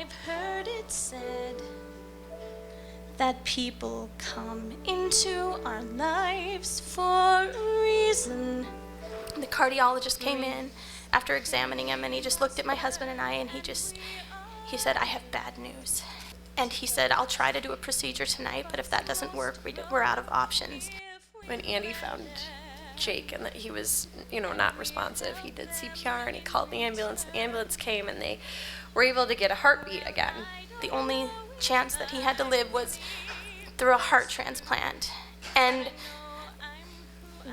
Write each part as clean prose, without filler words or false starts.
I've heard it said that people come into our lives for a reason. The cardiologist came in after examining him, and he just looked at my husband and I, and he said, "I have bad news." And he said, "I'll try to do a procedure tonight, but if that doesn't work, we're out of options." When Andy found Jake and that he was, not responsive, he did CPR and he called the ambulance. The ambulance came and they were able to get a heartbeat again. The only chance that he had to live was through a heart transplant. And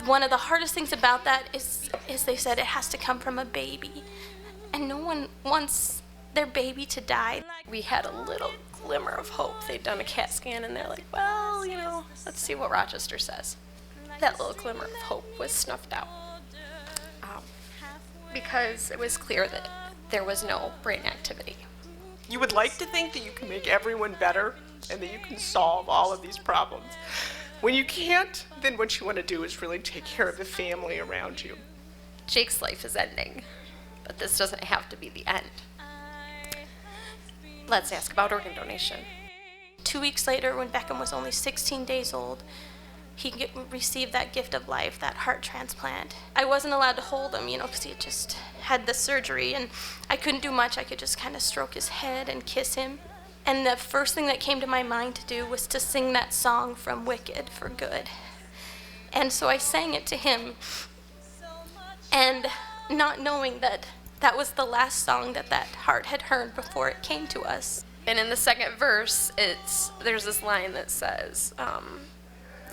one of the hardest things about that is they said it has to come from a baby. And no one wants their baby to die. We had a little glimmer of hope. They'd done a CAT scan and they're like, well, let's see what Rochester says. That little glimmer of hope was snuffed out because it was clear that there was no brain activity. You would like to think that you can make everyone better and that you can solve all of these problems. When you can't, then what you want to do is really take care of the family around you. Jake's life is ending, but this doesn't have to be the end. Let's ask about organ donation. 2 weeks later, when Beckham was only 16 days old, he received that gift of life, that heart transplant. I wasn't allowed to hold him, because he had just had the surgery, and I couldn't do much. I could just kind of stroke his head and kiss him. And the first thing that came to my mind to do was to sing that song from Wicked for Good. And so I sang it to him, and not knowing that that was the last song that heart had heard before it came to us. And in the second verse, there's this line that says,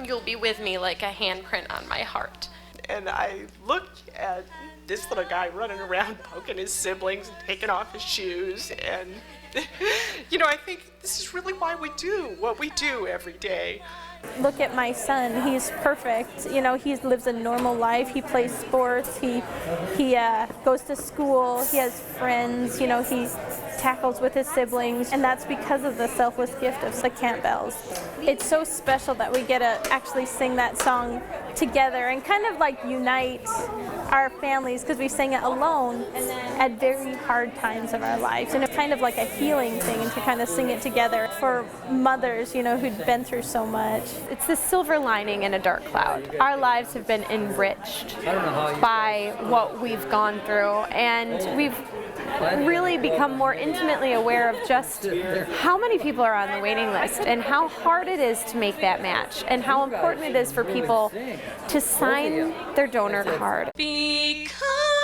"You'll be with me like a handprint on my heart." And I looked at this little guy running around poking his siblings and taking off his shoes, and I think this is really why we do what we do every day. Look at my son, he's perfect. He lives a normal life, he plays sports, he goes to school, he has friends, he tackles with his siblings, and that's because of the selfless gift of the Campbells. It's so special that we get to actually sing that song together and kind of like unite our families, because we sing it alone at very hard times of our lives, and it's kind of like a healing thing to kind of sing it together for mothers, who'd been through so much. It's the silver lining in a dark cloud. Our lives have been enriched by what we've gone through, and we've really become more intimately aware of just how many people are on the waiting list and how hard it is to make that match and how important it is for people to sign their donor card. Because